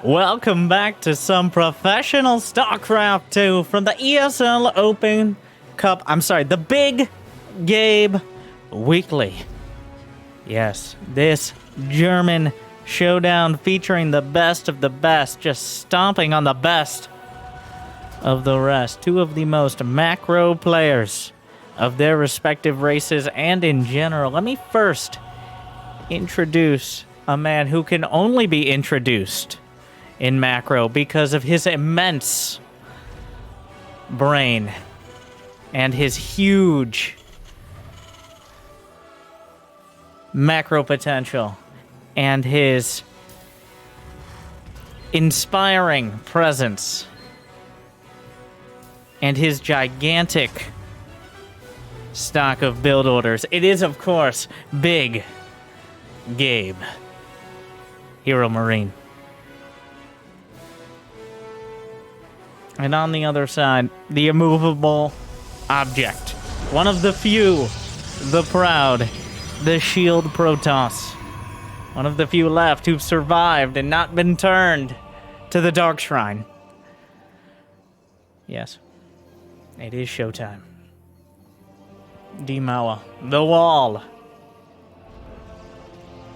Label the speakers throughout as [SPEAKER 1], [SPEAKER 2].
[SPEAKER 1] Welcome back to some professional StarCraft 2 from the ESL Open Cup. I'm sorry, the Big Gabe Weekly. Yes, this German showdown featuring the best of the best, just stomping on the best of the rest. Two of the most macro players of their respective races and in general. Let me first introduce a man who can only be introduced in macro because of his immense brain and his huge macro potential and his inspiring presence and his gigantic stock of build orders. It is, of course, Big Gabe, HeroMarine. And on the other side, the immovable object. One of the few, the proud, the shield Protoss. One of the few left who've survived and not been turned to the Dark Shrine. Yes, it is showtime. Demowa, the wall.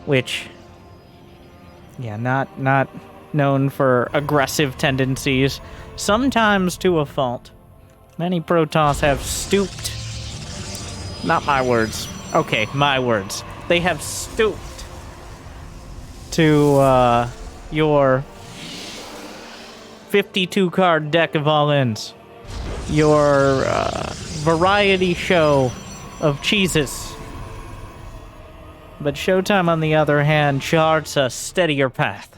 [SPEAKER 1] Which, yeah, not known for aggressive tendencies. Sometimes to a fault. Many Protoss have stooped. Not my words. Okay, my words. They have stooped to your 52-card deck of all-ins. Your variety show of cheeses. But Showtime, on the other hand, charts a steadier path.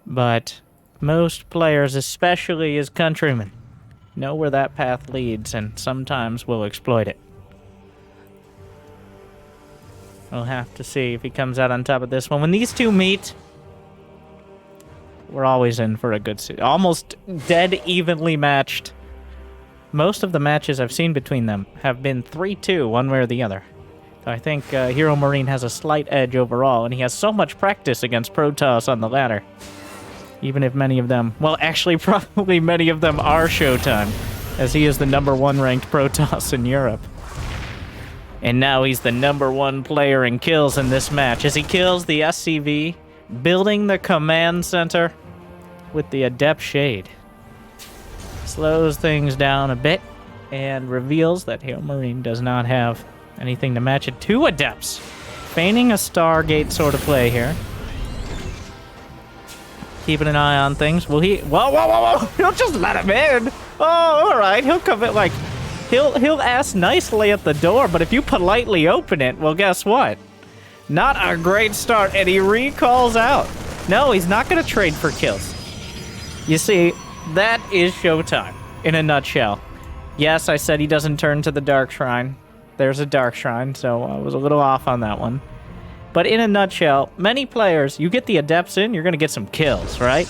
[SPEAKER 1] But most players, especially as countrymen, know where that path leads and sometimes will exploit it. We'll have to see if he comes out on top of this one. When these two meet, we're always in for a good season. Almost dead evenly matched. Most of the matches I've seen between them have been 3-2, one way or the other. So I think HeroMarine has a slight edge overall, and he has so much practice against Protoss on the ladder. Even if many of them, well, actually, probably many of them are Showtime, as he is the #1 ranked Protoss in Europe. And now he's the #1 player in kills in this match, as he kills the SCV, building the command center with the Adept Shade. Slows things down a bit, and reveals that HeroMarine does not have anything to match it. 2 Adepts, feigning a Stargate sort of play here. Keeping an eye on things. Will he? Whoa! He'll just let him in. Oh, all right. He'll come in like, he'll ask nicely at the door, but if you politely open it, well, guess what? Not a great start, and he recalls out. No, he's not going to trade for kills. You see, that is Showtime in a nutshell. Yes, I said he doesn't turn to the Dark Shrine. There's a Dark Shrine, so I was a little off on that one. But in a nutshell, many players, you get the Adepts in, you're going to get some kills, right?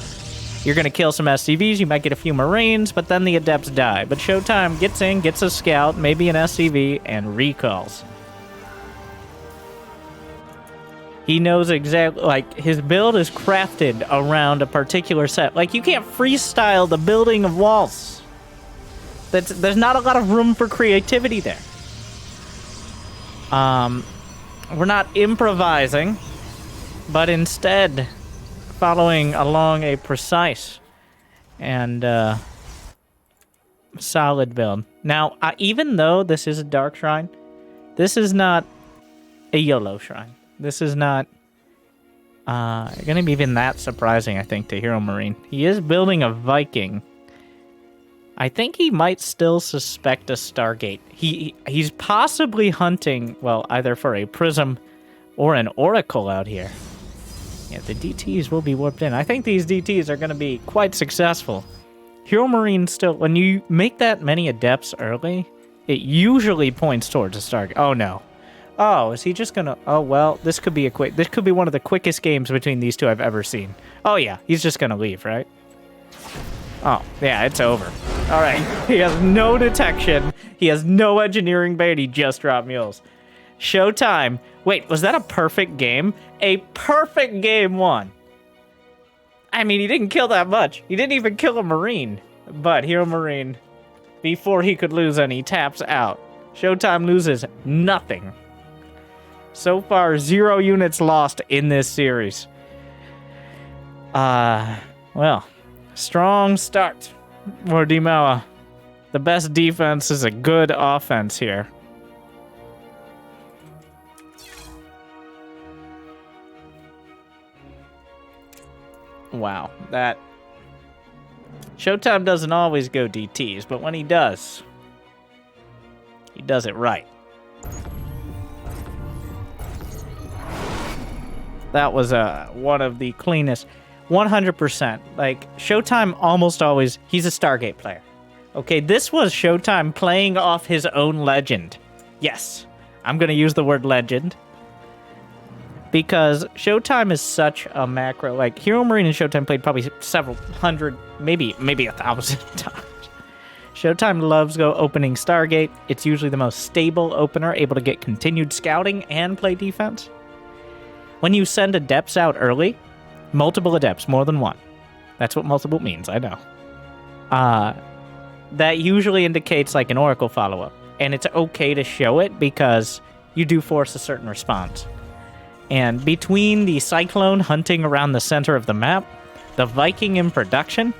[SPEAKER 1] You're going to kill some SCVs, you might get a few Marines, but then the Adepts die. But Showtime gets in, gets a Scout, maybe an SCV, and recalls. He knows exactly, like, his build is crafted around a particular set. Like, you can't freestyle the building of walls. There's not a lot of room for creativity there. We're not improvising, but instead following along a precise and solid build. Now, even though this is a Dark Shrine, this is not a YOLO Shrine. This is not going to be even that surprising, I think, to HeroMarine. He is building a Viking. I think he might still suspect a Stargate. He's possibly hunting, well, either for a Prism or an Oracle out here. Yeah, the DTs will be warped in. I think these DTs are going to be quite successful. HeroMarine still, when you make that many Adepts early, it usually points towards a Stargate. Oh, no. Oh, is he just going to... Oh, well, this could be this could be one of the quickest games between these two I've ever seen. Oh, yeah, he's just going to leave, right? Oh, yeah, it's over. All right, he has no detection. He has no engineering bait. He just dropped mules. Showtime. Wait, was that a perfect game? A perfect game one. I mean, he didn't kill that much. He didn't even kill a Marine. But HeroMarine, before he could lose any, taps out. ShoWTime loses nothing. So far, 0 units lost in this series. Well, strong start for Dimawa. The best defense is a good offense here. Wow, that... ShoWTime doesn't always go DTs, but when he does it right. That was one of the cleanest, 100%. Like, ShoWTime almost always, he's a Stargate player. Okay, this was ShoWTime playing off his own legend. Yes, I'm going to use the word legend. Because ShoWTime is such a macro, like, HeroMarine and ShoWTime played probably several hundred, maybe 1,000 times. ShoWTime loves opening Stargate. It's usually the most stable opener, able to get continued scouting and play defense. When you send adepts out early, multiple adepts, more than one. That's what multiple means, I know. That usually indicates like an Oracle follow-up. And it's okay to show it because you do force a certain response. And between the Cyclone hunting around the center of the map, the Viking in production,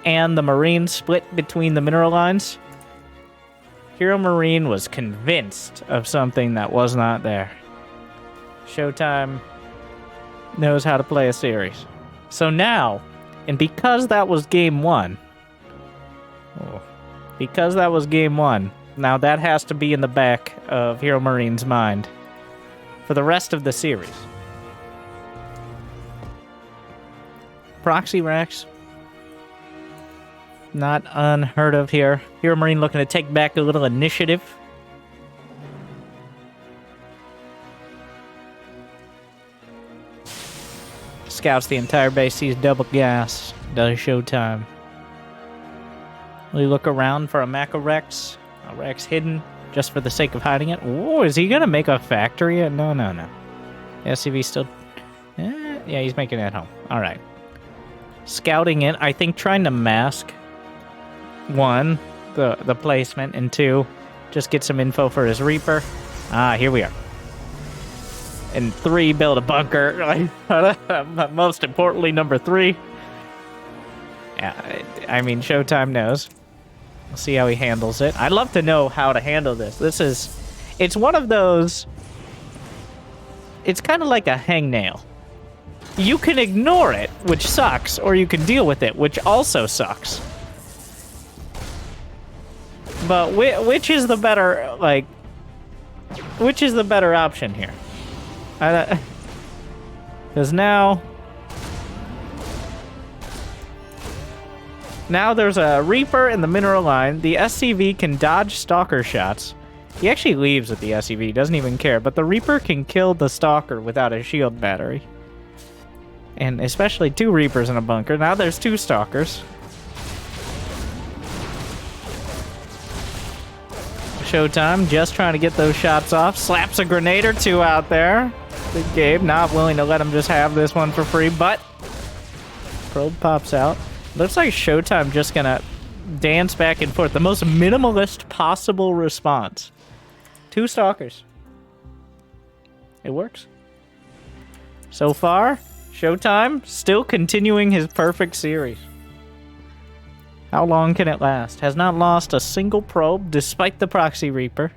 [SPEAKER 1] and the Marine split between the mineral lines, HeroMarine was convinced of something that was not there. ShoWTime knows how to play a series. So now, and because that was game one, now that has to be in the back of HeroMarine's mind for the rest of the series. Proxy racks. Not unheard of here. HeroMarine looking to take back a little initiative. Scouts the entire base, sees double gas. Does ShoWTime. We look around for a Mako Rex. A Rex hidden just for the sake of hiding it. Oh, is he gonna make a factory? No. SCV still... yeah, he's making it at home. Alright. Scouting in, I think trying to mask, one, the placement, and two, just get some info for his Reaper. Here we are. And three, build a bunker. Most importantly, number three. Yeah, I mean, ShoWTime knows. We'll see how he handles it. I'd love to know how to handle this. It's one of those, it's kind of like a hangnail. You can ignore it, which sucks, or you can deal with it, which also sucks. But which is the better, like, which is the better option here? Because now there's a Reaper in the mineral line. The SCV can dodge Stalker shots. He actually leaves with the SCV. He doesn't even care. But the Reaper can kill the Stalker without a shield battery. And especially 2 Reapers in a bunker. Now there's 2 Stalkers. ShoWTime just trying to get those shots off. Slaps a grenade or 2 out there. Big Gabe not willing to let him just have this one for free. But probe pops out. Looks like ShoWTime just gonna dance back and forth. The most minimalist possible response. 2 Stalkers. It works. So far, ShoWTime still continuing his perfect series. How long can it last? Has not lost a single probe despite the Proxy Reaper.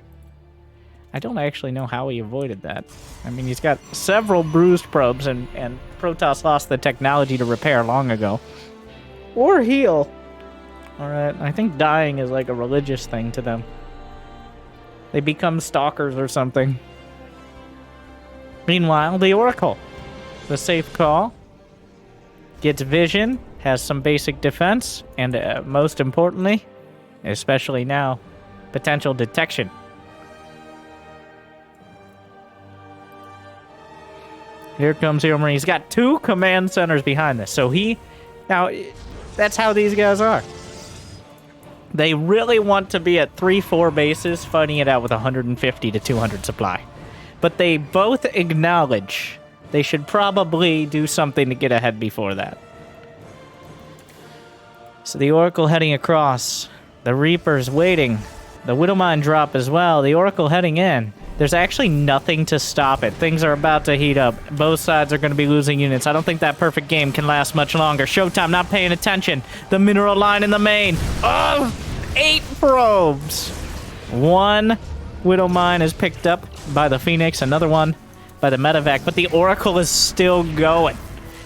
[SPEAKER 1] I don't actually know how he avoided that. I mean, he's got several bruised probes, and Protoss lost the technology to repair long ago. Or heal. Alright, I think dying is like a religious thing to them. They become stalkers or something. Meanwhile, the Oracle. The safe call. Gets vision, has some basic defense, and most importantly, especially now, potential detection. Here comes HeroMarine. He's got 2 command centers behind this. So now, that's how these guys are. They really want to be at 3-4 bases, fighting it out with 150 to 200 supply. But they both acknowledge they should probably do something to get ahead before that. So the Oracle heading across. The Reaper's waiting. The Widowmine drop as well. The Oracle heading in. There's actually nothing to stop it. Things are about to heat up. Both sides are going to be losing units. I don't think that perfect game can last much longer. ShoWTime not paying attention. The mineral line in the main. Oh, 8 probes. 1 Widowmine is picked up by the Phoenix. Another one by the Medevac. But the Oracle is still going.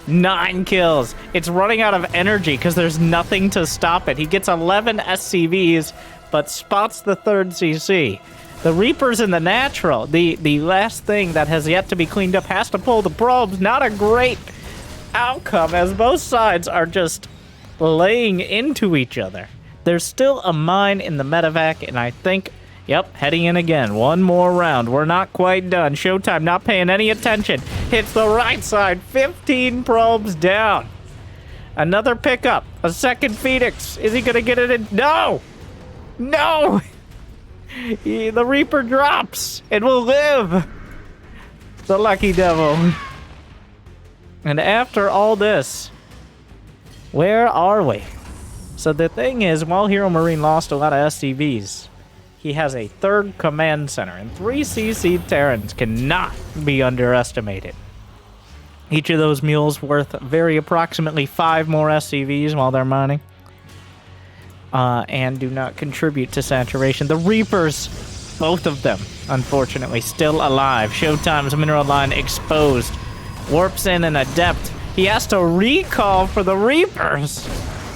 [SPEAKER 1] 9 kills. It's running out of energy because there's nothing to stop it. He gets 11 SCVs, but spots the 3rd CC. The Reaper's in the natural. The last thing that has yet to be cleaned up has to pull the probes. Not a great outcome as both sides are just laying into each other. There's still a mine in the Medevac, and I think, yep, heading in again. One more round. We're not quite done. ShoWTime not paying any attention. Hits the right side. 15 probes down. Another pickup. A 2nd Phoenix. Is he going to get it in? No! No! The Reaper drops. It will live. The lucky devil. And after all this, where are we? So the thing is, while HeroMarine lost a lot of SCVs, he has a 3rd command center, and 3 CC Terrans cannot be underestimated. Each of those mules worth very approximately 5 more SCVs while they're mining. And do not contribute to saturation. The Reapers, both of them, unfortunately, still alive. ShoWTime's mineral line exposed. Warps in an Adept. He has to recall for the Reapers,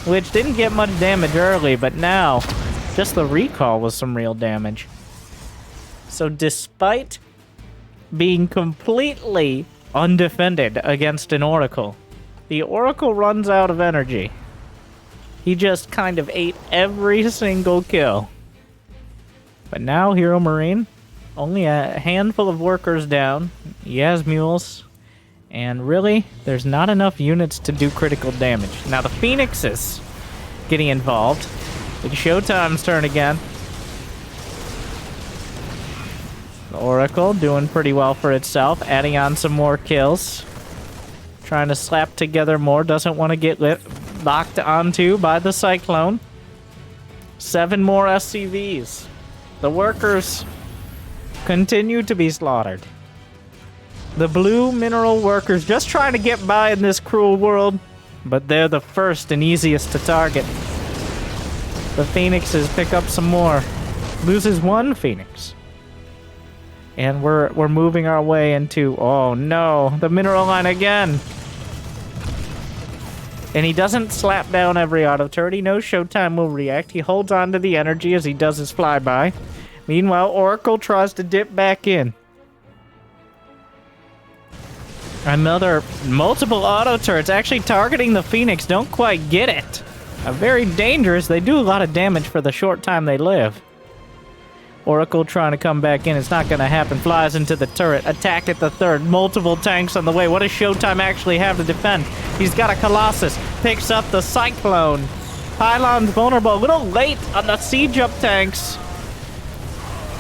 [SPEAKER 1] which didn't get much damage early, but now just the recall was some real damage. So despite being completely undefended against an Oracle, the Oracle runs out of energy. He just kind of ate every single kill. But now HeroMarine, only a handful of workers down. He has mules. And really, there's not enough units to do critical damage. Now the Phoenix is getting involved. It's ShoWTime's turn again. The Oracle doing pretty well for itself, adding on some more kills. Trying to slap together more, doesn't want to get locked onto by the Cyclone. 7 more SCVs. The workers continue to be slaughtered. The blue mineral workers just trying to get by in this cruel world, but they're the first and easiest to target. The Phoenixes pick up some more. Loses 1 Phoenix. And we're moving our way into, oh no, the mineral line again. And he doesn't slap down every auto turret. He knows ShoWTime will react. He holds on to the energy as he does his flyby. Meanwhile, Oracle tries to dip back in. Another multiple auto turrets actually targeting the Phoenix. Don't quite get it. Very dangerous. They do a lot of damage for the short time they live. Oracle trying to come back in. It's not going to happen. Flies into the turret. Attack at the 3rd. Multiple tanks on the way. What does ShoWTime actually have to defend? He's got a Colossus. Picks up the Cyclone. Pylon's vulnerable. A little late on the siege up tanks.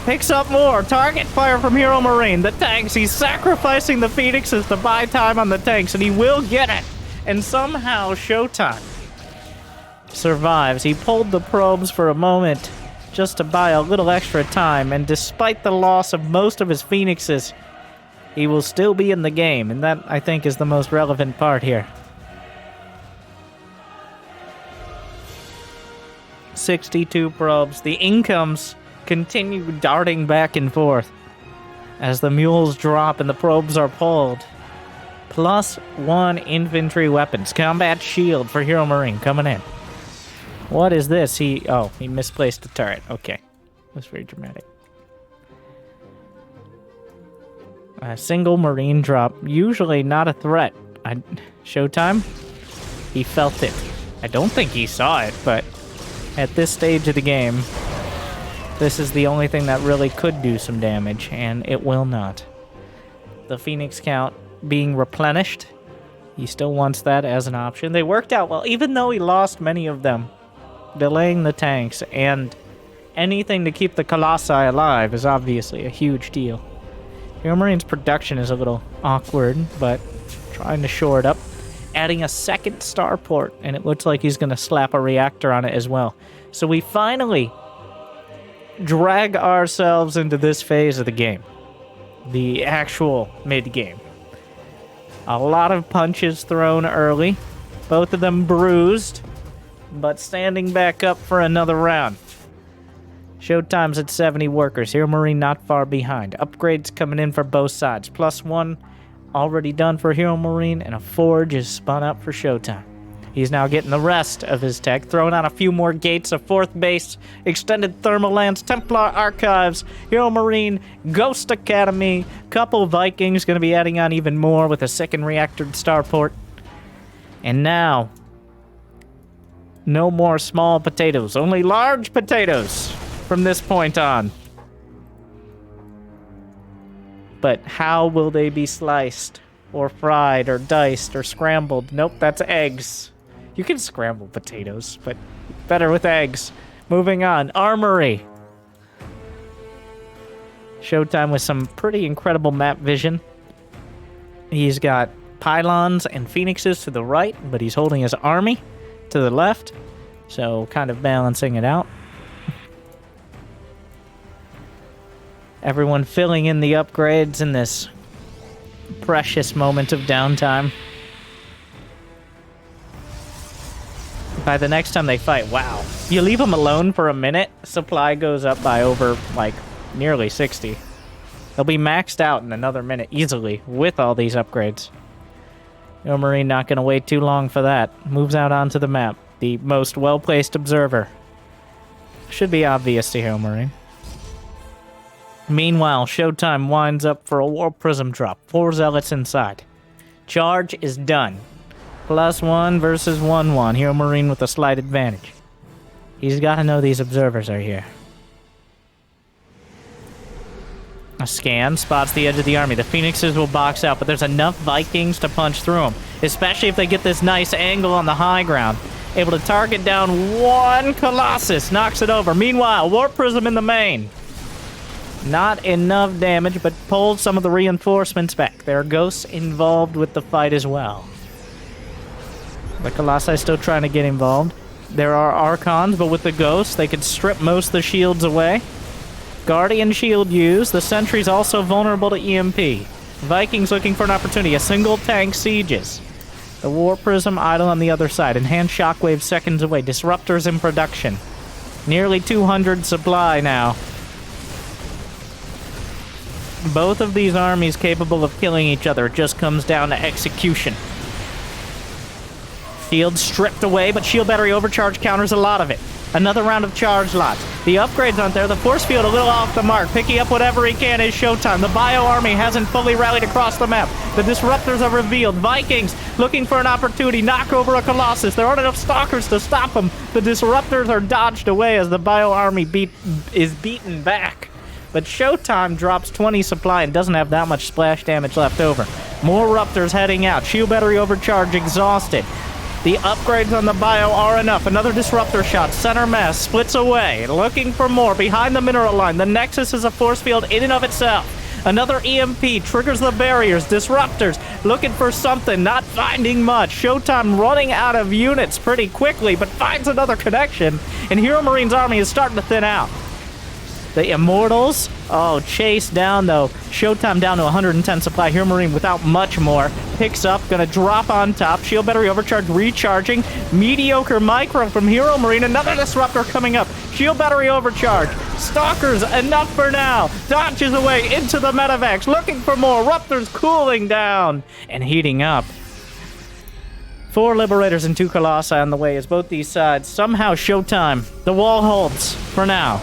[SPEAKER 1] Picks up more. Target fire from HeroMarine. The tanks. He's sacrificing the Phoenixes to buy time on the tanks, and he will get it. And somehow ShoWTime survives. He pulled the probes for a moment just to buy a little extra time, and despite the loss of most of his Phoenixes, he will still be in the game, and that, I think, is the most relevant part here. 62 probes. The incomes continue darting back and forth as the mules drop and the probes are pulled. +1 infantry weapons. Combat shield for HeroMarine coming in. What is this? He misplaced the turret. Okay. That's very dramatic. A single Marine drop. Usually not a threat. ShoWTime? He felt it. I don't think he saw it, but at this stage of the game, this is the only thing that really could do some damage, and it will not. The Phoenix count being replenished. He still wants that as an option. They worked out well, even though he lost many of them. Delaying the tanks and anything to keep the Colossi alive is obviously a huge deal. HeroMarine's production is a little awkward, but trying to shore it up. adding a second starport, and it looks like he's going to slap a reactor on it as well. So we finally drag ourselves into this phase of the game. The actual mid-game. A lot of punches thrown early. Both of them bruised, but standing back up for another round. ShoWTime's at 70 workers. HeroMarine not far behind. Upgrades coming in for both sides. +1 already done for HeroMarine, and a forge is spun up for ShoWTime. He's now getting the rest of his tech, throwing out a few more gates, a 4th base, extended thermal lance, Templar archives, HeroMarine, Ghost Academy, couple Vikings, going to be adding on even more with a 2nd reactor starport. And now, no more small potatoes, only large potatoes from this point on. But how will they be sliced, or fried, or diced, or scrambled? Nope, that's eggs. You can scramble potatoes, but better with eggs. Moving on, armory. ShoWTime with some pretty incredible map vision. He's got pylons and phoenixes to the right, but he's holding his army to the left, so kind of balancing it out. Everyone filling in the upgrades in this precious moment of downtime. By the next time they fight, wow. You leave them alone for a minute, supply goes up by over, like, nearly 60. They'll be maxed out in another minute, easily, with all these upgrades. HeroMarine not going to wait too long for that. Moves out onto the map. The most well-placed observer. Should be obvious to HeroMarine. Meanwhile, ShoWTime winds up for a War Prism drop. 4 Zealots inside. Charge is done. +1 versus 1-1. HeroMarine with a slight advantage. He's got to know these observers are here. A scan spots the edge of the army. The Phoenixes will box out, but there's enough Vikings to punch through them, especially if they get this nice angle on the high ground. Able to target down 1 Colossus. Knocks it over. Meanwhile, War Prism in the main. Not enough damage, but pulls some of the reinforcements back. There are ghosts involved with the fight as well. The Colossi still trying to get involved. There are Archons, but with the ghosts, they could strip most of the shields away. Guardian shield used. The sentry's also vulnerable to EMP. Vikings looking for an opportunity. A single tank sieges. The War Prism idle on the other side. Enhanced shockwave seconds away. Disruptors in production. Nearly 200 supply now. Both of these armies capable of killing each other. It just comes down to execution. Shield stripped away, but shield battery overcharge counters a lot of it. Another round of charge lots. The upgrades aren't there. The force field a little off the mark. Picking up whatever he can is ShoWTime. The bio army hasn't fully rallied across the map. The disruptors are revealed. Vikings looking for an opportunity. Knock over a Colossus. There aren't enough stalkers to stop them. The disruptors are dodged away as the bio army is beaten back. But ShoWTime drops 20 supply and doesn't have that much splash damage left over. More Ruptors heading out. Shield battery overcharge exhausted. The upgrades on the bio are enough. Another disruptor shot. Center mass splits away. Looking for more. Behind the mineral line. The Nexus is a force field in and of itself. Another EMP triggers the barriers. Disruptors looking for something. Not finding much. ShoWTime running out of units pretty quickly, but finds another connection. And HeroMarine's army is starting to thin out. The Immortals, chased down though. ShoWTime down to 110 supply. HeroMarine without much more. Picks up, gonna drop on top. Shield battery overcharge, recharging. Mediocre micro from HeroMarine. Another disruptor coming up. Shield battery overcharge. Stalkers, enough for now. Dodges away into the medevacs. Looking for more. Ruptors cooling down and heating up. 4 Liberators and 2 Colossi on the way as both these sides. Somehow ShoWTime. The wall holds for now.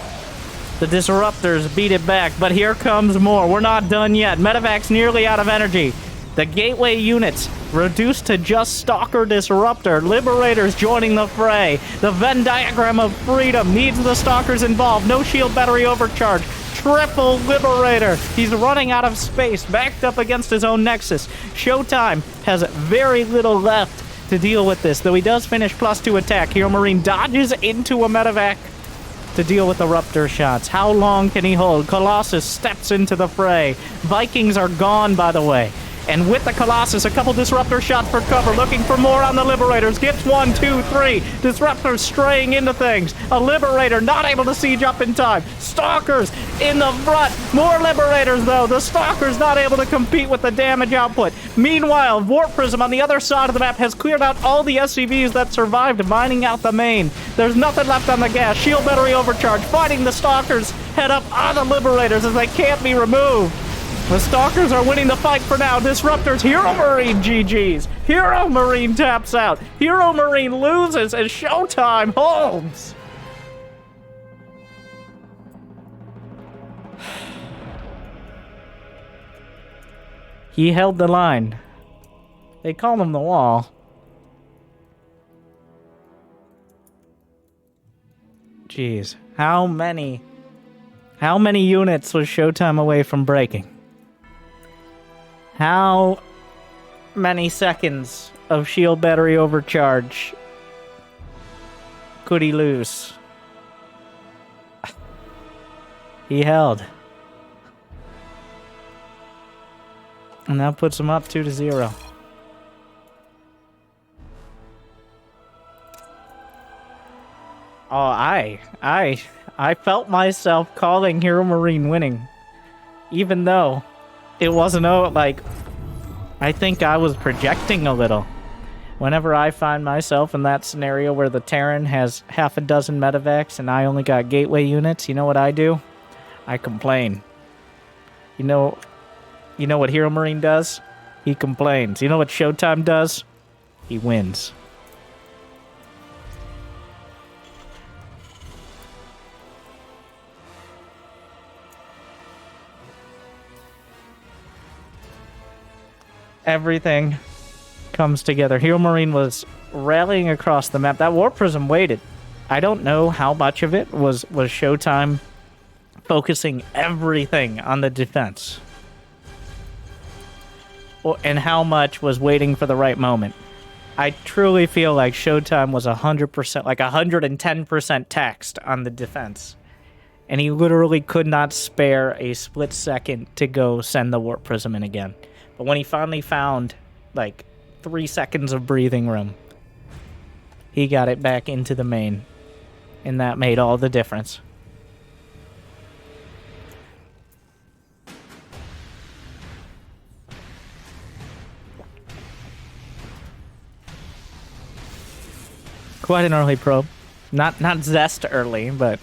[SPEAKER 1] The Disruptors beat it back, but here comes more. We're not done yet. Medevac's nearly out of energy. The gateway units reduced to just Stalker Disruptor. Liberators joining the fray. The Venn diagram of freedom needs the Stalkers involved. No shield battery overcharge. Triple Liberator. He's running out of space, backed up against his own Nexus. ShoWTime has very little left to deal with this, though he does finish +2 attack. HeroMarine dodges into a medevac to deal with the Ruptor shots. How long can he hold? Colossus steps into the fray. Vikings are gone, by the way. And with the Colossus, a couple Disruptor shots for cover, looking for more on the Liberators. Gets 1, 2, 3. Disruptors straying into things. A Liberator not able to siege up in time. Stalkers in the front. More Liberators, though. The Stalkers not able to compete with the damage output. Meanwhile, Warp Prism on the other side of the map has cleared out all the SCVs that survived, mining out the main. There's nothing left on the gas. Shield battery overcharge, fighting the Stalkers. Head up on the Liberators as they can't be removed. The Stalkers are winning the fight for now. Disruptors, HeroMarine GG's. HeroMarine taps out. HeroMarine loses as ShoWTime holds. He held the line. They call him the wall. Jeez. How many units was ShoWTime away from breaking? How many seconds of shield battery overcharge could he lose? He held. And that puts him up 2-0. Oh, I felt myself calling HeroMarine winning. Even though it wasn't, like, I think I was projecting a little. Whenever I find myself in that scenario where the Terran has half a dozen medevacs and I only got gateway units, you know what I do? I complain. You know what HeroMarine does? He complains. You know what ShoWTime does? He wins. Everything comes together. HeroMarine was rallying across the map. That Warp Prism waited. I don't know how much of it was ShoWTime focusing everything on the defense. And how much was waiting for the right moment. I truly feel like ShoWTime was 100%, like 110% taxed on the defense. And he literally could not spare a split second to go send the Warp Prism in again. But when he finally found, like, 3 seconds of breathing room, he got it back into the main. And that made all the difference. Quite an early probe. Not Zest early, but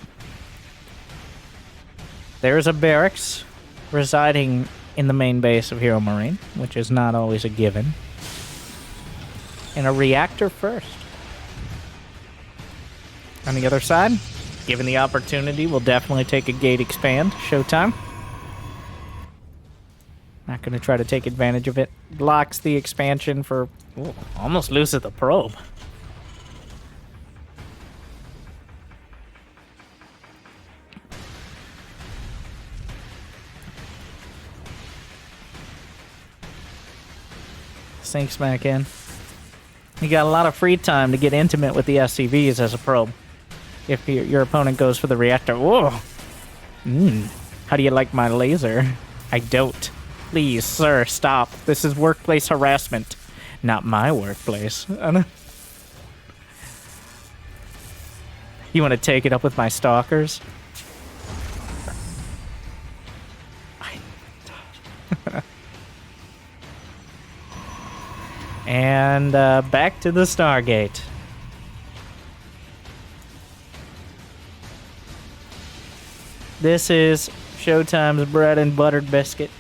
[SPEAKER 1] there's a barracks residing in the main base of HeroMarine, which is not always a given. And a reactor first. On the other side, given the opportunity, we'll definitely take a gate expand. ShoWTime. Not going to try to take advantage of it. Blocks the expansion for... Ooh, almost loses the probe. Sinks back in. You got a lot of free time to get intimate with the SCVs as a probe. If your opponent goes for the reactor. Whoa! How do you like my laser? I don't. Please, sir, stop. This is workplace harassment. Not my workplace. You want to take it up with my stalkers? And back to the Stargate. This is ShoWTime's bread and buttered biscuit.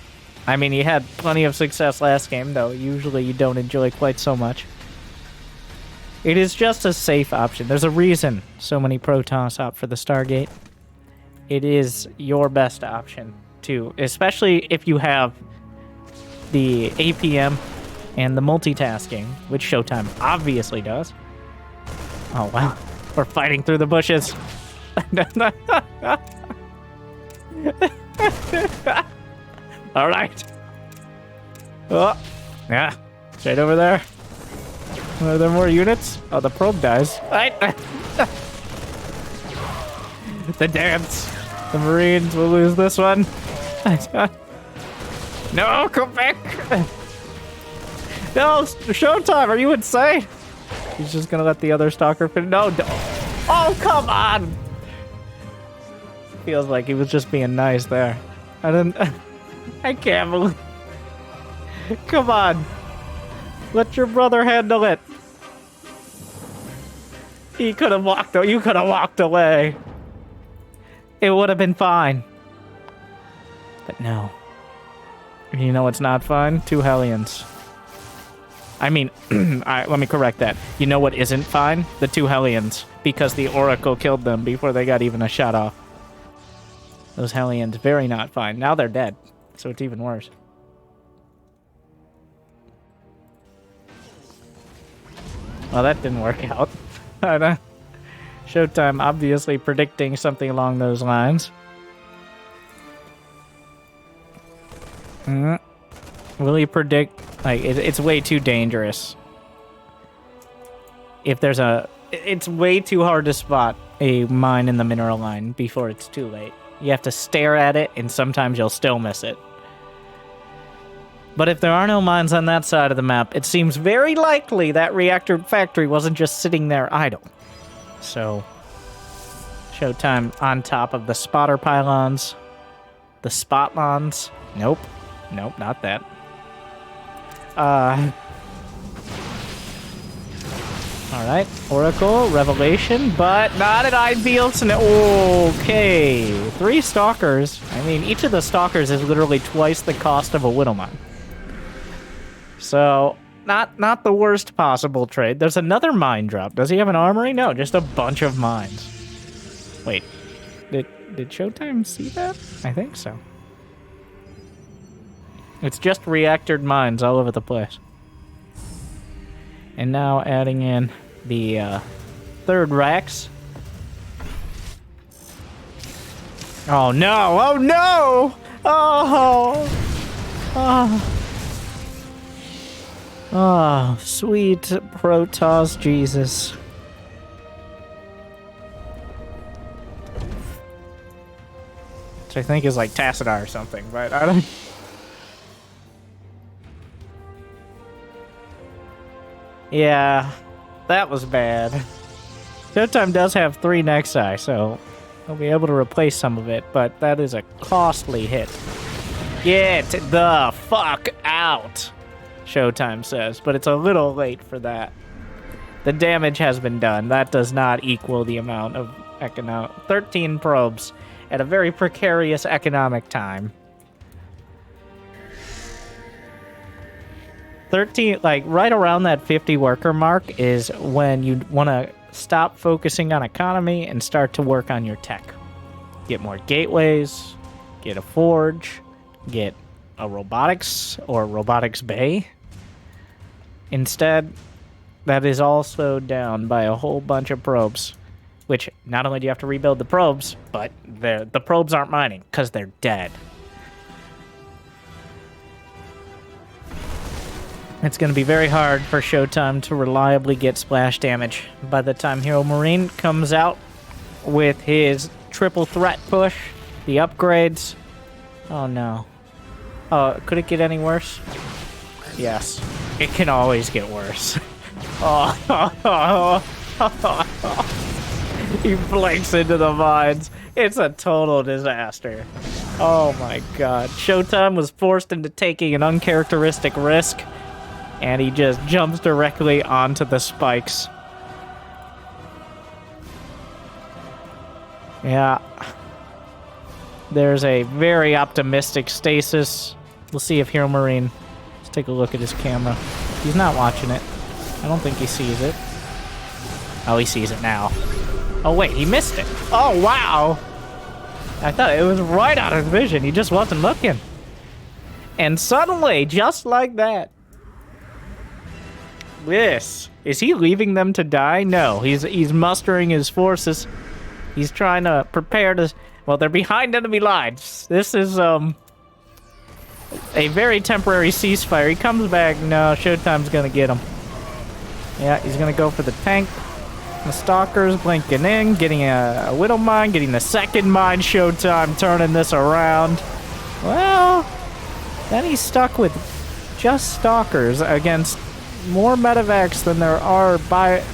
[SPEAKER 1] I mean, he had plenty of success last game, though usually you don't enjoy quite so much. It is just a safe option. There's a reason so many Protoss opt for the Stargate. It is your best option, too, especially if you have the APM and the multitasking, which ShoWTime obviously does. Oh, wow. We're fighting through the bushes. All right. Oh, yeah. Straight over there. Are there more units? Oh, the probe dies. Right. The dance. The Marines will lose this one. No, come back. No, ShoWTime, are you insane? He's just gonna let the other stalker finish. No, oh, come on! Feels like he was just being nice there. I can't believe. Come on. Let your brother handle it. He could have walked. You could have walked away. It would have been fine. But no. You know what's not fine? 2 Hellions. I mean, let me correct that. You know what isn't fine? The 2 Hellions. Because the Oracle killed them before they got even a shot off. Those Hellions, very not fine. Now they're dead. So it's even worse. Well, that didn't work out. ShoWTime obviously predicting something along those lines. Will he predict... Like, it's way too dangerous. If there's a... It's way too hard to spot a mine in the mineral line before it's too late. You have to stare at it, and sometimes you'll still miss it. But if there are no mines on that side of the map, it seems very likely that reactor factory wasn't just sitting there idle. So, ShoWTime on top of the spotter pylons. The spotlons. Nope. Nope, not that. Alright, Oracle, Revelation, but not an ideal scenario. Okay, 3 Stalkers. I mean, each of the Stalkers is literally twice the cost of a Widowmine. So, not the worst possible trade. There's another mine drop. Does he have an armory? No, just a bunch of mines. Wait, did ShoWTime see that? I think so. It's just reactored mines all over the place. And now adding in the 3rd Rax. Oh no! Oh no! Oh! Oh! Oh, sweet Protoss Jesus. Which I think is like Tassadar or something, but I don't... Yeah, that was bad. ShoWTime does have 3 Nexi, so he'll be able to replace some of it, but that is a costly hit. Get the fuck out, ShoWTime says, but it's a little late for that. The damage has been done. That does not equal the amount of 13 probes at a very precarious economic time. 13, like, right around that 50 worker mark is when you want to stop focusing on economy and start to work on your tech. Get more gateways, get a forge, get a robotics or robotics bay. Instead, that is all slowed down by a whole bunch of probes, which not only do you have to rebuild the probes, but the probes aren't mining because they're dead. It's going to be very hard for ShoWTime to reliably get splash damage by the time HeroMarine comes out with his triple threat push, the upgrades. Oh no. Oh, could it get any worse? Yes. It can always get worse. Oh. He blinks into the mines. It's a total disaster. Oh my god. ShoWTime was forced into taking an uncharacteristic risk, and he just jumps directly onto the spikes. Yeah. There's a very optimistic stasis. We'll see if HeroMarine... Let's take a look at his camera. He's not watching it. I don't think he sees it. Oh, he sees it now. Oh, wait, he missed it. Oh, wow. I thought it was right out of vision. He just wasn't looking. And suddenly, just like that... This. Is he leaving them to die? No, he's mustering his forces. He's trying to prepare to... Well, they're behind enemy lines. This is, a very temporary ceasefire. He comes back. No, ShoWTime's gonna get him. Yeah, he's gonna go for the tank. The Stalkers blinking in, getting a Widow mine, getting the second mine. ShoWTime turning this around. Well, then he's stuck with just Stalkers against more medevacs than there are by...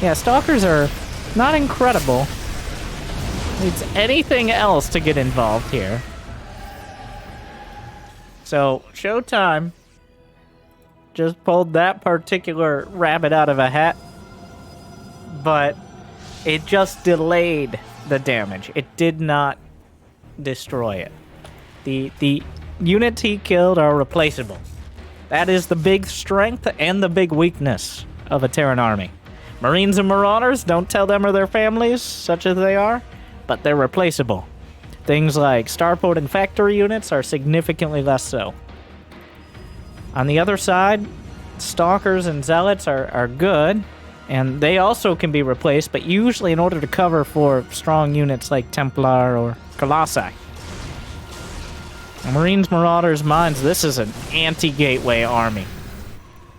[SPEAKER 1] Yeah, Stalkers are not incredible. Needs anything else to get involved here. So, ShoWTime just pulled that particular rabbit out of a hat, but it just delayed the damage. It did not destroy it. The units he killed are replaceable. That is the big strength and the big weakness of a Terran army. Marines and Marauders, don't tell them or their families, such as they are, but they're replaceable. Things like starport and factory units are significantly less so. On the other side, Stalkers and Zealots are good, and they also can be replaced, but usually in order to cover for strong units like Templar or Colossi. Marines, Marauders, Mines, this is an anti-gateway army.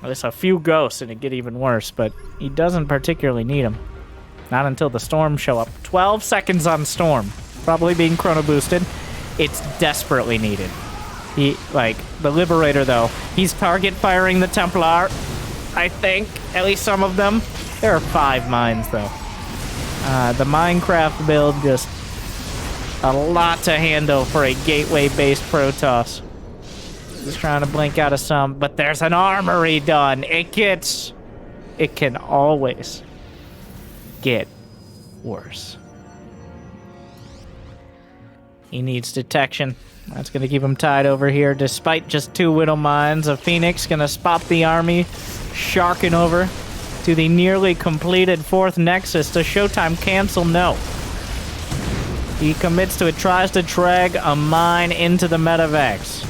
[SPEAKER 1] There's a few ghosts and it'd get even worse, but he doesn't particularly need them. Not until the storms show up. 12 seconds on storm. Probably being chrono boosted. It's desperately needed. The Liberator, though, he's target firing the Templar, I think. At least some of them. There are 5 mines, though. The Minecraft build, just a lot to handle for a gateway-based Protoss. He's trying to blink out of some, but there's an armory done. It can always get worse. He needs detection. That's going to keep him tied over here, despite just 2 Widow Mines. A Phoenix going to spot the army, sharking over to the nearly completed 4th Nexus. Does ShoWTime cancel? No. He commits to it, tries to drag a mine into the medevacs.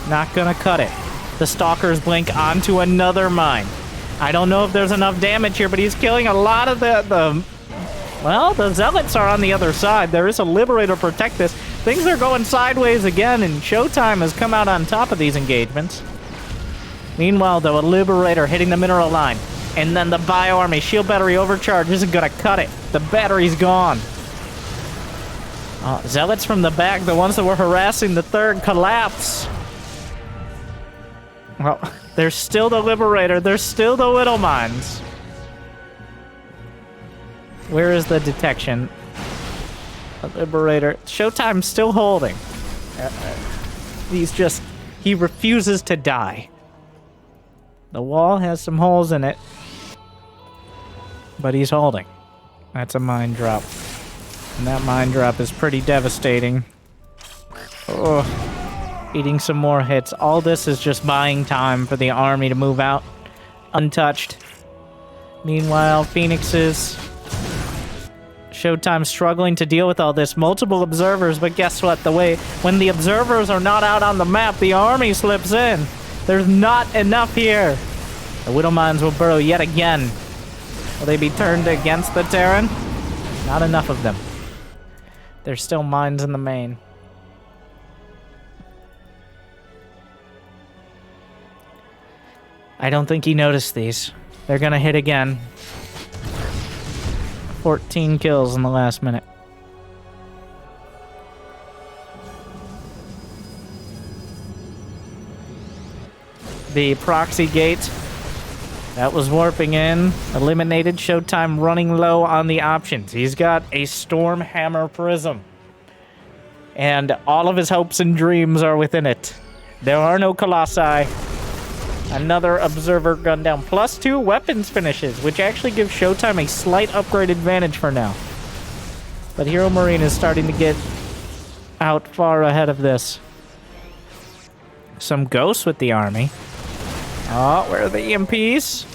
[SPEAKER 1] Not gonna cut it. The Stalkers blink onto another mine. I don't know if there's enough damage here, but he's killing a lot of well, the Zealots are on the other side. There is a Liberator to protect this. Things are going sideways again, and ShoWTime has come out on top of these engagements. Meanwhile, though, a Liberator hitting the mineral line. And then the Bio Army shield battery overcharge isn't gonna cut it. The battery's gone. Zealots from the back, the ones that were harassing the 3rd, collapse. Well, there's still the Liberator. There's still the Widow Mines. Where is the detection? The Liberator. ShoWTime's still holding. He refuses to die. The wall has some holes in it, but he's holding. That's a mine drop. And that mine drop is pretty devastating. Eating some more hits. All this is just buying time for the army to move out untouched. Meanwhile, Phoenixes. ShoWTime struggling to deal with all this. Multiple observers, but guess what? When the observers are not out on the map, the army slips in. There's not enough here. The Widow Mines will burrow yet again. Will they be turned against the Terran? Not enough of them. There's still mines in the main. I don't think he noticed these. They're gonna hit again. 14 kills in the last minute. The proxy gate that was warping in, eliminated. ShoWTime running low on the options. He's got a Stormhammer Prism, and all of his hopes and dreams are within it. There are no Colossi. Another Observer gun down. +2 weapons finishes, which actually gives ShoWTime a slight upgrade advantage for now. But HeroMarine is starting to get out far ahead of this. Some ghosts with the army. Oh, where are the EMPs?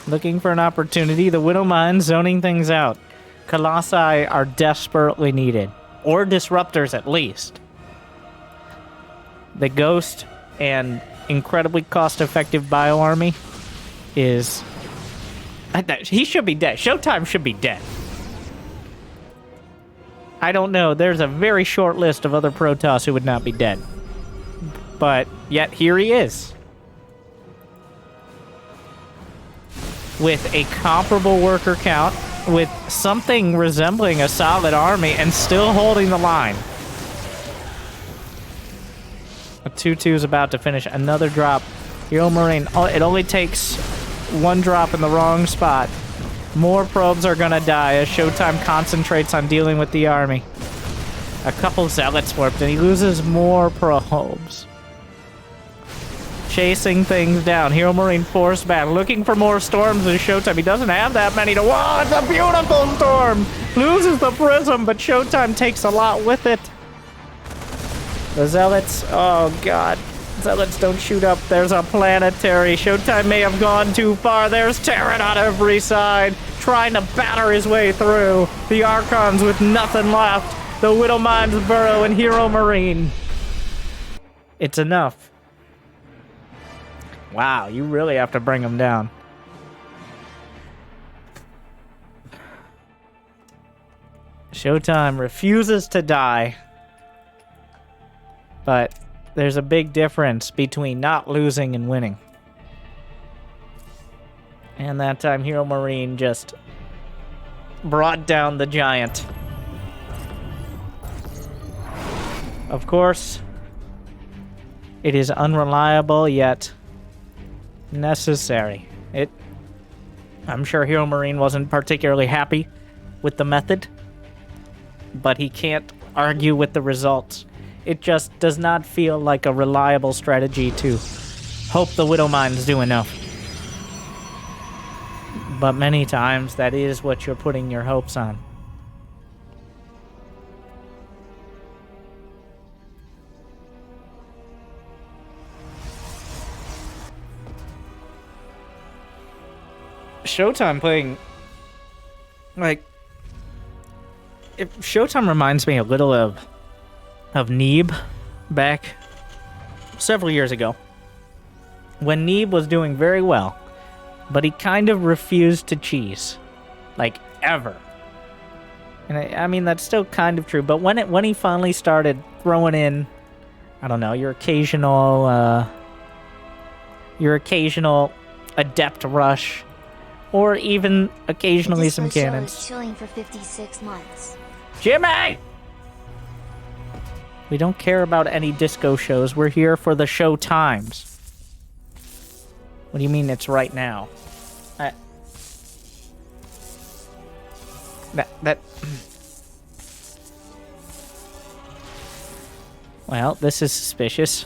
[SPEAKER 1] Looking for an opportunity. The Widow Mine zoning things out. Colossi are desperately needed. Or disruptors, at least. The Ghost and incredibly cost-effective Bio Army is... He should be dead. ShoWTime should be dead. I don't know. There's a very short list of other Protoss who would not be dead. But yet here he is. With a comparable worker count, with something resembling a solid army, and still holding the line. A 2-2 is about to finish. Another drop. HeroMarine. Oh, it only takes one drop in the wrong spot. More probes are gonna die as ShoWTime concentrates on dealing with the army. A couple zealots warped, and he loses more probes. Chasing things down. HeroMarine force back, looking for more storms in ShoWTime. He doesn't have that many to... Whoa, it's a beautiful storm! Loses the prism, but ShoWTime takes a lot with it. The zealots... Oh, God. Zealots don't shoot up. There's a planetary. ShoWTime may have gone too far. There's Terran on every side, trying to batter his way through. The Archons with nothing left. The Widowmines burrow and HeroMarine. It's enough. Wow, you really have to bring them down. ShoWTime refuses to die. But there's a big difference between not losing and winning. And that time, HeroMarine just brought down the giant. Of course, it is unreliable, yet necessary. I'm sure HeroMarine wasn't particularly happy with the method, but he can't argue with the results. It just does not feel like a reliable strategy to hope the Widowmines do enough. But many times, that is what you're putting your hopes on. ShoWTime playing... Like... ShoWTime reminds me a little of Neeb back several years ago. When Neeb was doing very well, but he kind of refused to cheese. Like, ever. And I mean, that's still kind of true, but when he finally started throwing in, I don't know, your occasional adept rush, or even occasionally some cannons.
[SPEAKER 2] Chilling for 56 months.
[SPEAKER 1] Jimmy! We don't care about any disco shows. We're here for the ShoWTimes. What do you mean it's right now? Well, this is suspicious.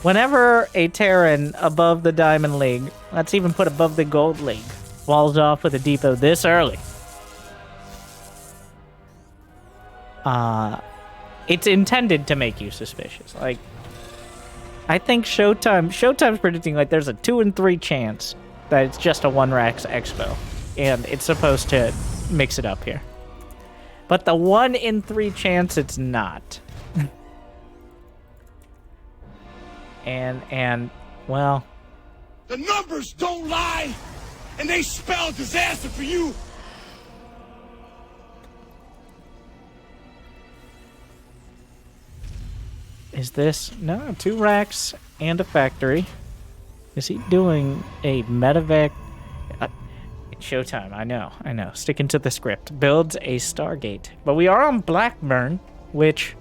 [SPEAKER 1] Whenever a Terran above the Diamond League, let's even put above the Gold League, walls off with a depot this early, it's intended to make you suspicious. Like, I think ShoWTime's predicting like there's a 2 in 3 chance that it's just a 1-Rax Expo, and it's supposed to mix it up here. But the 1 in 3 chance it's not. and well,
[SPEAKER 3] the numbers don't lie, and they spell disaster for you.
[SPEAKER 1] Is this... No, 2 racks and a factory. Is he doing a medevac? ShoWTime, I know. Sticking to the script. Builds a Stargate. But we are on Blackburn, which...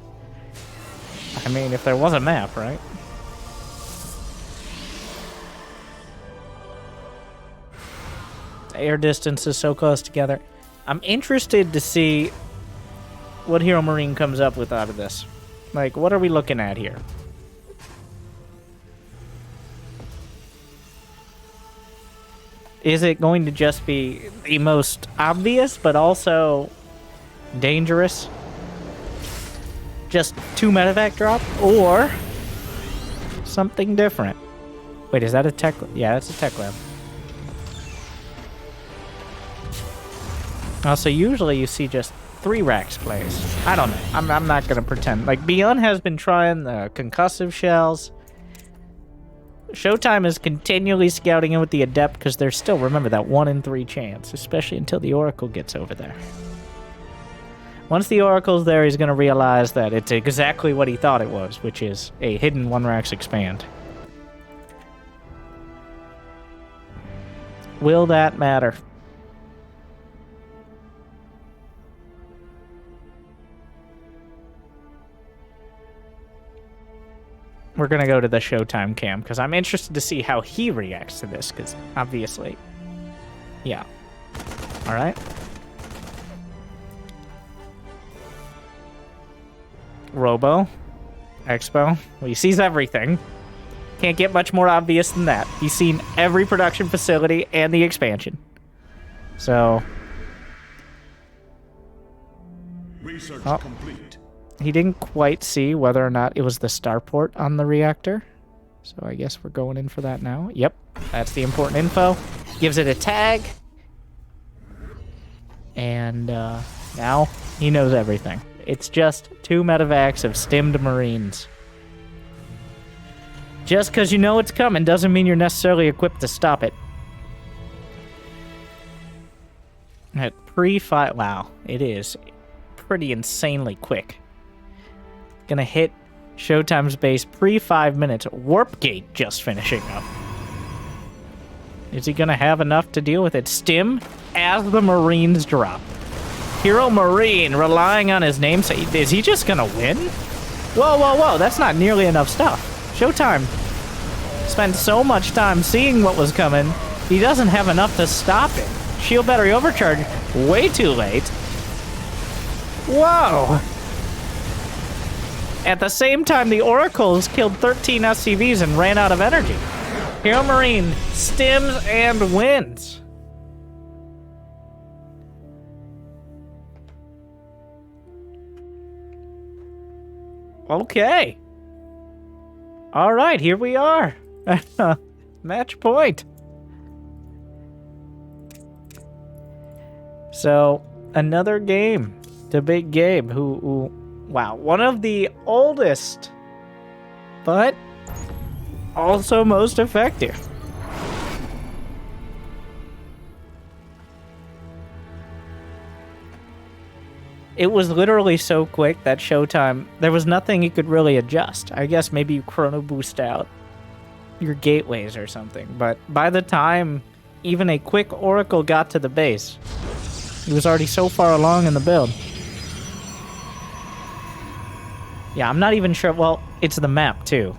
[SPEAKER 1] I mean, if there was a map, right? Air distances so close together. I'm interested to see what HeroMarine comes up with out of this. Like, what are we looking at here? Is it going to just be the most obvious, but also dangerous? Just 2 medevac drop? Or something different? Wait, is that a tech... Yeah, that's a tech lab. Also, usually you see just 3 racks plays. I don't know. I'm not going to pretend. Like, Beyond has been trying the concussive shells. ShoWTime is continually scouting in with the Adept because there's still, remember, that 1 in 3 chance, especially until the Oracle gets over there. Once the Oracle's there, he's going to realize that it's exactly what he thought it was, which is a hidden 1-Rax expand. Will that matter? we're gonna go to the ShoWTime cam because I'm interested to see how he reacts to this. Because obviously, yeah. All right. Robo, Expo. Well, he sees everything. Can't get much more obvious than that. He's seen every production facility and the expansion. So,
[SPEAKER 3] Research complete.
[SPEAKER 1] he didn't quite see whether or not it was the starport on the reactor. So I guess we're going in for that now. Yep, that's the important info. Gives it a tag. And now he knows everything. It's just 2 medevacs of stimmed Marines. Just because you know it's coming doesn't mean you're necessarily equipped to stop it. At pre-fight, wow, it is pretty insanely quick. Gonna hit ShoWTime's base pre-5 minutes. Warp gate just finishing up. Is he gonna have enough to deal with it? Stim as the Marines drop. HeroMarine relying on his namesake. Is he just gonna win? Whoa, whoa, whoa, that's not nearly enough stuff. ShoWTime spent so much time seeing what was coming, he doesn't have enough to stop it. Shield battery overcharge, way too late. Whoa! At the same time, the Oracles killed 13 SCVs and ran out of energy. HeroMarine stims and wins. Okay. All right, here we are. Match point. So, another game to Big Gabe, who, wow, one of the oldest, but also most effective. It was literally so quick that ShoWTime, there was nothing you could really adjust. I guess maybe you chrono boost out your gateways or something. But by the time even a quick Oracle got to the base, he was already so far along in the build. Yeah, I'm not even sure. Well, it's the map, too.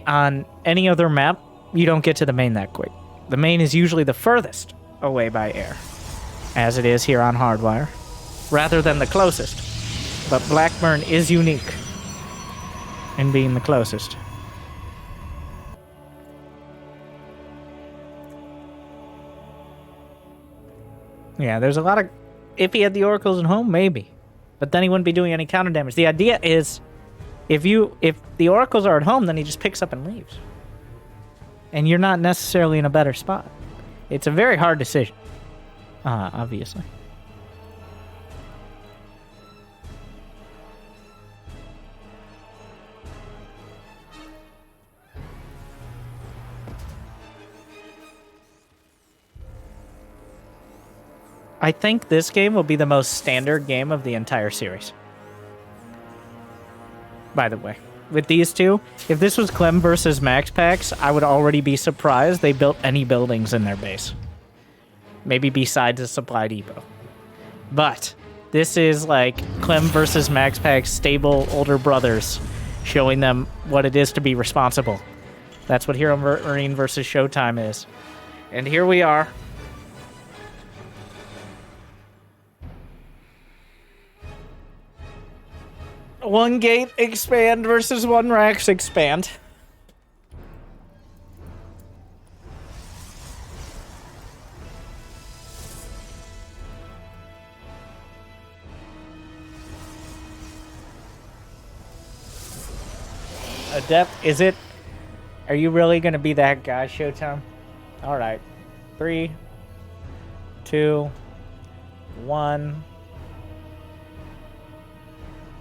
[SPEAKER 1] On any other map, you don't get to the main that quick. The main is usually the furthest away by air, as it is here on Hardwire, rather than the closest. But Blackburn is unique in being the closest. Yeah, there's a lot of... If he had the Oracles at home, maybe. But then he wouldn't be doing any counter damage. The idea is, if the Oracles are at home, then he just picks up and leaves. And you're not necessarily in a better spot. It's a very hard decision. Obviously. I think this game will be the most standard game of the entire series. By the way, with these two, if this was Clem versus Max Packs, I would already be surprised they built any buildings in their base. Maybe besides a supply depot. But this is like Clem versus Max Packs stable older brothers, showing them what it is to be responsible. That's what HeroMarine versus ShoWTime is. And here we are. One gate expand versus one Rax expand. Adept, is it? Are you really gonna be that guy, ShoWTime? Alright. 3, 2, 1.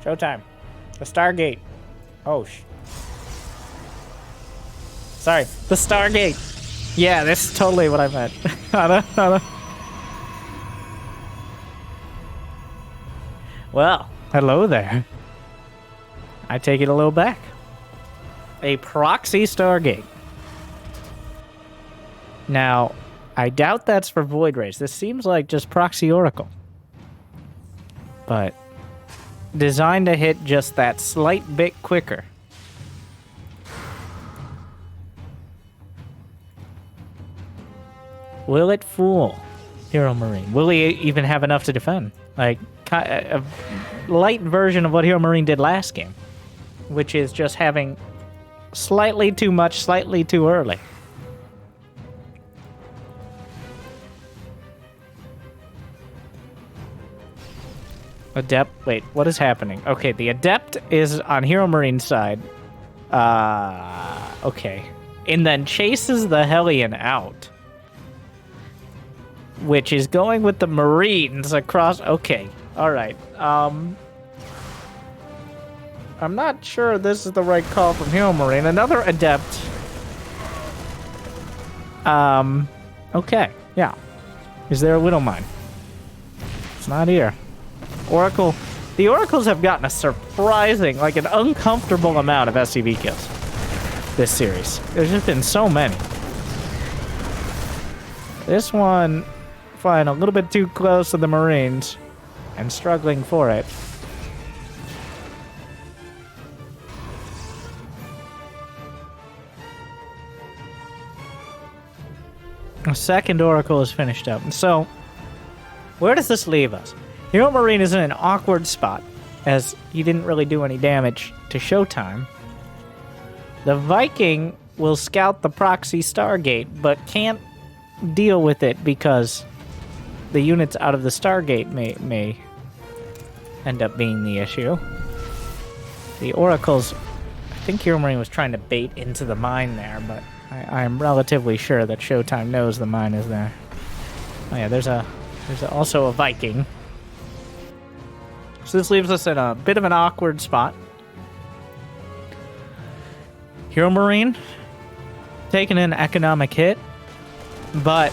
[SPEAKER 1] ShoWTime. The Stargate. Oh, sorry. The Stargate. Yeah, that's totally what I meant. Well, hello there. I take it a little back. A proxy Stargate. Now, I doubt that's for Void Rays. This seems like just proxy Oracle. But designed to hit just that slight bit quicker Will it fool HeroMarine? Will he even have enough to defend? Like, a light version of what HeroMarine did last game, which is just having slightly too much, slightly too early. Adept, wait, what is happening? Okay, the Adept is on HeroMarine's side. Okay. And then chases the Hellion out, which is going with the Marines across. Okay, all right. I'm not sure this is the right call from HeroMarine. Another Adept. Okay, yeah. Is there a Widow Mine? It's not here. Oracle. The Oracles have gotten a surprising, like an uncomfortable amount of SCV kills this series. There's just been so many. This one flying a little bit too close to the Marines and struggling for it. A second Oracle is finished up. And so, where does this leave us? HeroMarine is in an awkward spot, as he didn't really do any damage to ShoWTime. The Viking will scout the proxy Stargate, but can't deal with it because the units out of the Stargate may end up being the issue. The Oracles, I think HeroMarine was trying to bait into the mine there, but I'm relatively sure that ShoWTime knows the mine is there. Oh yeah, there's also a Viking. So this leaves us in a bit of an awkward spot. HeroMarine taking an economic hit, but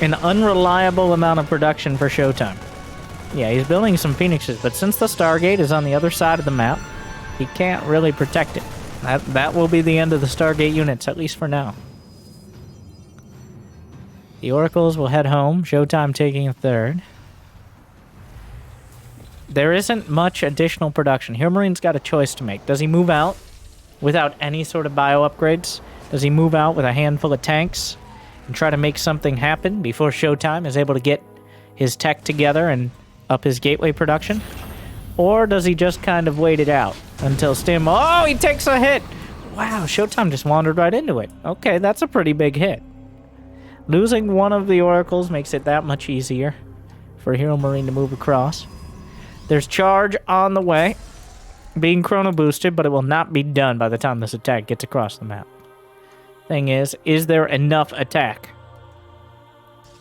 [SPEAKER 1] an unreliable amount of production for ShoWTime. Yeah, he's building some Phoenixes, but since the Stargate is on the other side of the map, he can't really protect it. That will be the end of the Stargate units, at least for now. The Oracles will head home, ShoWTime taking a third. There isn't much additional production. HeroMarine's got a choice to make. Does he move out without any sort of bio upgrades? Does he move out with a handful of tanks and try to make something happen before ShoWTime is able to get his tech together and up his gateway production? Or does he just kind of wait it out until Stim... Oh, he takes a hit! Wow, ShoWTime just wandered right into it. Okay, that's a pretty big hit. Losing one of the Oracles makes it that much easier for HeroMarine to move across. There's charge on the way, being chrono boosted, but it will not be done by the time this attack gets across the map. Thing is there enough attack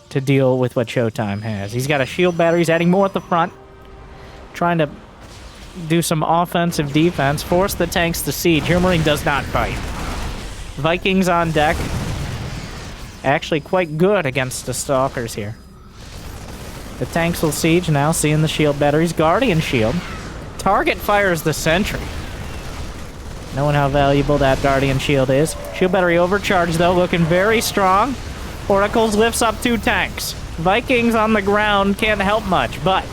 [SPEAKER 1] to deal with what ShoWTime has? He's got a shield battery, he's adding more at the front, trying to do some offensive defense, force the tanks to siege. HeroMarine does not fight. Vikings on deck. Actually quite good against the Stalkers here. The tanks will siege now, seeing the shield batteries. Guardian shield. Target fires the sentry. Knowing how valuable that Guardian shield is. Shield battery overcharged, though, looking very strong. Oracles lifts up 2 tanks. Vikings on the ground can't help much, but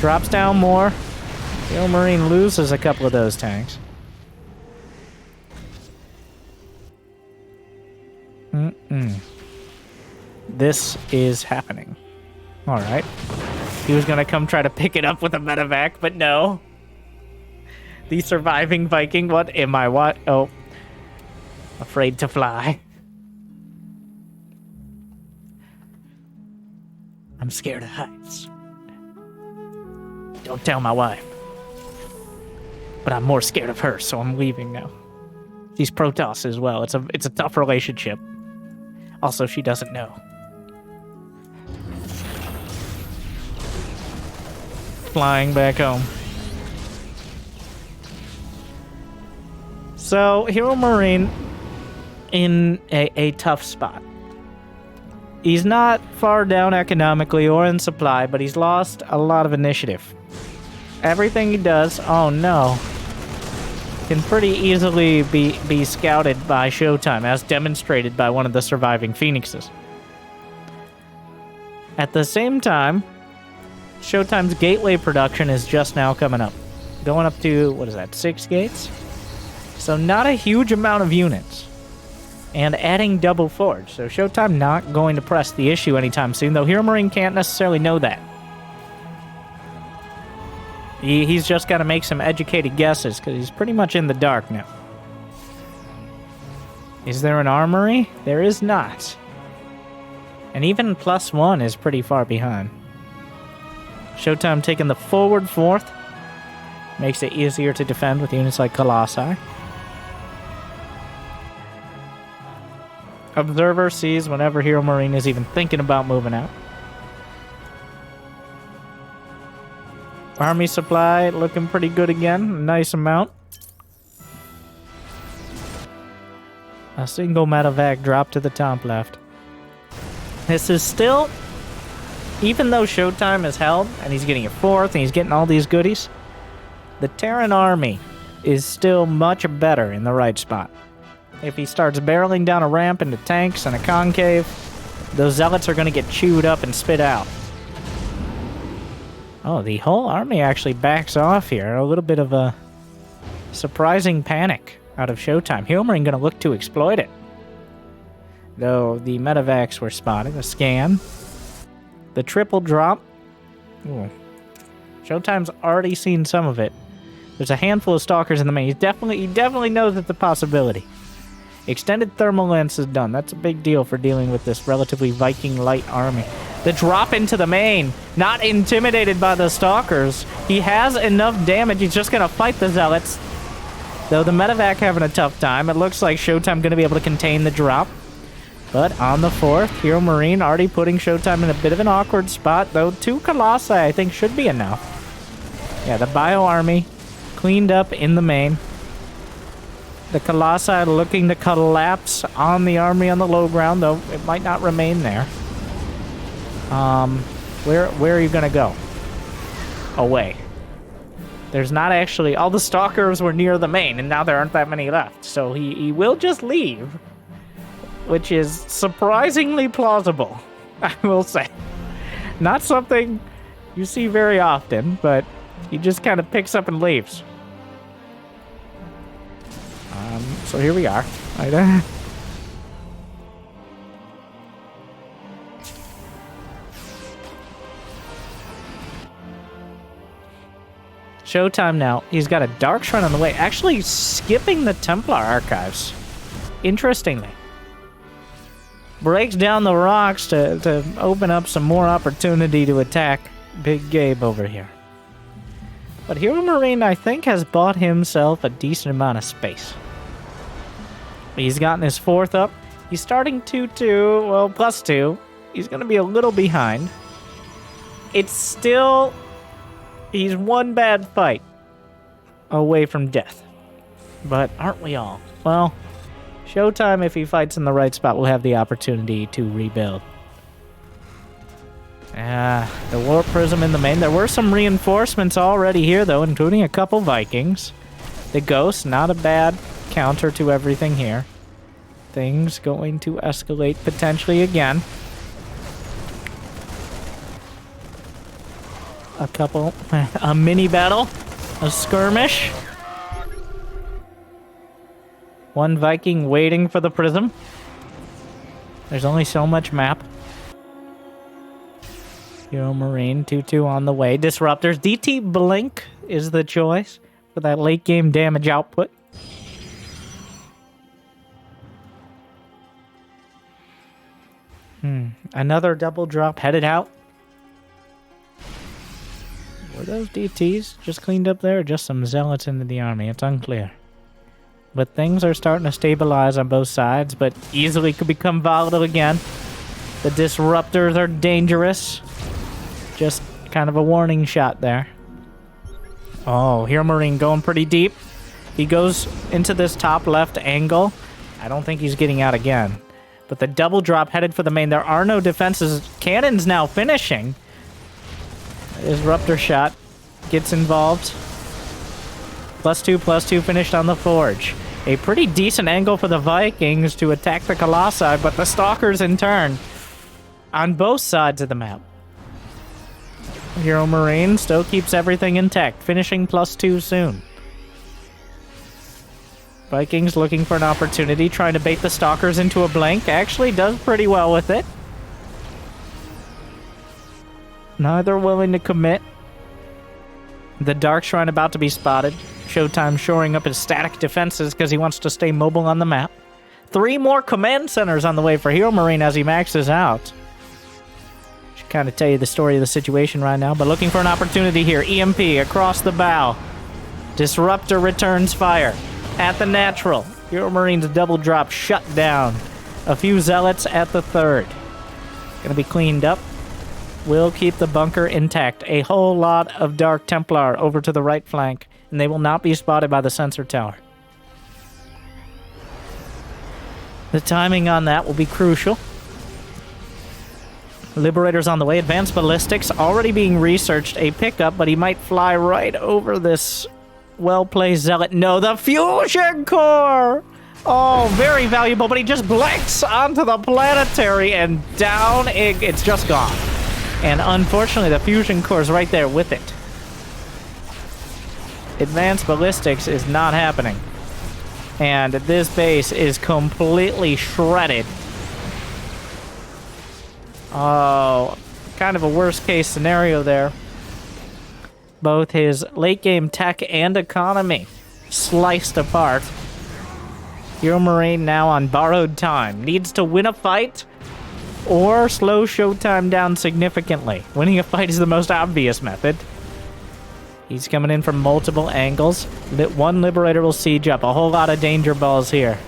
[SPEAKER 1] drops down more. HeroMarine loses a couple of those tanks. This is happening. Alright. He was gonna come try to pick it up with a medevac, but no. The surviving Viking, what am I, what? Oh. Afraid to fly. I'm scared of heights. Don't tell my wife. But I'm more scared of her, so I'm leaving now. She's Protoss as well. It's a tough relationship. Also, she doesn't know. Flying back home. So, HeroMarine in a tough spot. He's not far down economically or in supply, but he's lost a lot of initiative. Everything he does, oh no, can pretty easily be scouted by ShoWTime, as demonstrated by one of the surviving Phoenixes. At the same time, ShoWTime's gateway production is just now coming up. Going up to, what is that, 6 gates? So not a huge amount of units. and adding double forge. So ShoWTime not going to press the issue anytime soon, though HeroMarine can't necessarily know that. He's just got to make some educated guesses, because he's pretty much in the dark now. Is there an armory? There is not. And even +1 is pretty far behind. ShoWTime taking the forward fourth. Makes it easier to defend with units like Colossi. Observer sees whenever HeroMarine is even thinking about moving out. Army supply looking pretty good again. A nice amount. A single medevac drop to the top left. This is still, even though ShoWTime is held, and he's getting a fourth, and he's getting all these goodies, the Terran army is still much better in the right spot. If he starts barreling down a ramp into tanks and a concave, those zealots are going to get chewed up and spit out. Oh, the whole army actually backs off here. A little bit of a surprising panic out of ShoWTime. HeroMarine going to look to exploit it. Though the medevacs were spotted. A scan. The triple drop. Ooh. ShoWTime's already seen some of it. There's a handful of stalkers in the main. He definitely knows it's a possibility. Extended thermal lens is done. That's a big deal for dealing with this relatively Viking light army. The drop into the main. Not intimidated by the stalkers. He has enough damage. He's just going to fight the zealots. Though the medevac having a tough time. It looks like ShoWTime going to be able to contain the drop. But on the fourth, HeroMarine already putting ShoWTime in a bit of an awkward spot. Though 2 Colossi I think should be enough. Yeah, the Bio Army cleaned up in the main. The Colossi looking to collapse on the army on the low ground, though it might not remain there. Where are you gonna go? Away. There's not actually... All the stalkers were near the main, and now there aren't that many left. So he will just leave. Which is surprisingly plausible, I will say. Not something you see very often, but he just kind of picks up and leaves. So here we are. Right. ShoWTime now. He's got a Dark Shrine on the way. Actually skipping the Templar archives. Interestingly. Breaks down the rocks to open up some more opportunity to attack Big Gabe over here. But HeroMarine, I think, has bought himself a decent amount of space. He's gotten his fourth up. He's starting 2-2, well, +2. He's going to be a little behind. It's still... He's one bad fight away from death. But aren't we all? Well, ShoWTime, if he fights in the right spot, will have the opportunity to rebuild. The Warp Prism in the main. There were some reinforcements already here, though, including a couple Vikings. The Ghost, not a bad counter to everything here. Things going to escalate potentially again. A mini battle. A skirmish. One Viking waiting for the prism. There's only so much map. HeroMarine, 2-2 on the way. Disruptors. DT Blink is the choice for that late game damage output. Another double drop headed out. Were those DTs just cleaned up there, or just some zealots into the army? It's unclear. But things are starting to stabilize on both sides, but easily could become volatile again. The disruptors are dangerous. Just kind of a warning shot there. Oh, HeroMarine going pretty deep. He goes into this top left angle. I don't think he's getting out again. But the double drop headed for the main. There are no defenses. Cannon's now finishing. Disruptor shot gets involved. +2/+2 finished on the forge. A pretty decent angle for the Vikings to attack the Colossi, but the Stalkers in turn on both sides of the map. HeroMarine still keeps everything intact, finishing +2 soon. Vikings looking for an opportunity, trying to bait the Stalkers into a blank. Actually does pretty well with it. Neither willing to commit. The Dark Shrine about to be spotted. ShoWTime shoring up his static defenses because he wants to stay mobile on the map. 3 more command centers on the way for HeroMarine as he maxes out. Should kind of tell you the story of the situation right now, but looking for an opportunity here. EMP across the bow. Disruptor returns fire at the natural. HeroMarine's double drop shut down. A few zealots at the third. Gonna be cleaned up. Will keep the bunker intact. A whole lot of Dark Templar over to the right flank, and they will not be spotted by the sensor tower. The timing on that will be crucial. Liberators on the way. Advanced ballistics already being researched. A pickup, but he might fly right over this well-placed zealot. No, the fusion core! Oh, very valuable, but he just blanks onto the planetary, and down it's just gone. And unfortunately, the fusion core is right there with it. Advanced ballistics is not happening. And this base is completely shredded. Oh, kind of a worst-case scenario there. Both his late-game tech and economy sliced apart. HeroMarine now on borrowed time. Needs to win a fight or slow ShoWTime down significantly. Winning a fight is the most obvious method. He's coming in from multiple angles. One Liberator will siege up. A whole lot of danger balls here.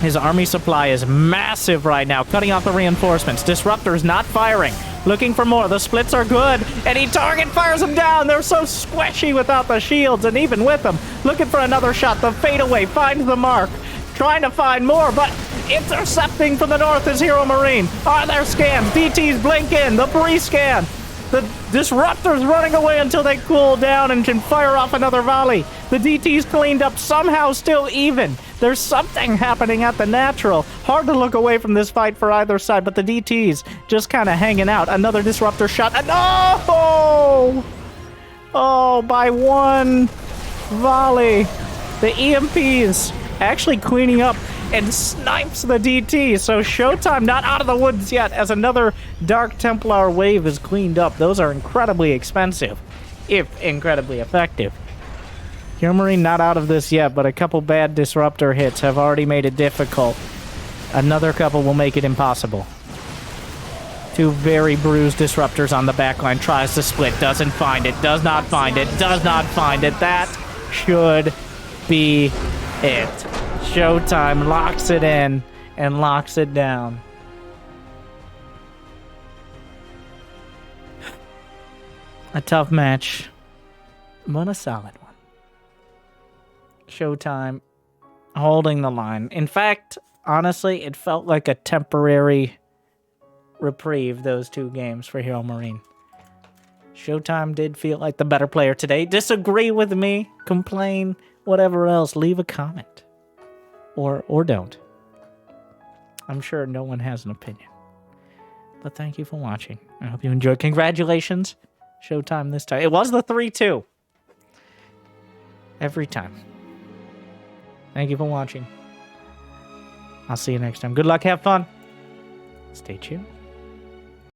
[SPEAKER 1] His army supply is massive right now, cutting off the reinforcements. Disruptor's not firing. Looking for more. The splits are good, and he target fires them down. They're so squishy without the shields, and even with them. Looking for another shot. The fadeaway finds the mark. Trying to find more, but intercepting from the north is HeroMarine. Are there scans? DTs blink in. The pre-scan. The Disruptor's running away until they cool down and can fire off another volley. The DT's cleaned up, somehow still even. There's something happening at the natural. Hard to look away from this fight for either side, but the DT's just kind of hanging out. Another Disruptor shot. And oh, by one volley. The EMP's actually cleaning up and snipes the DT. So ShoWTime not out of the woods yet as another Dark Templar wave is cleaned up. Those are incredibly expensive, if incredibly effective. HeroMarine not out of this yet, but a couple bad Disruptor hits have already made it difficult. Another couple will make it impossible. 2 very bruised Disruptors on the backline. Tries to split, doesn't find it, does not find it, does not find it. That should be it. ShoWTime locks it in and locks it down. A tough match, but a solid one. ShoWTime holding the line. In fact, honestly, it felt like a temporary reprieve, those 2 games for HeroMarine. ShoWTime did feel like the better player today. Disagree with me, complain, whatever else, leave a comment. Or don't. I'm sure no one has an opinion. But thank you for watching. I hope you enjoyed. Congratulations, ShoWTime this time. It was the 3-2. Every time. Thank you for watching. I'll see you next time. Good luck, have fun. Stay tuned.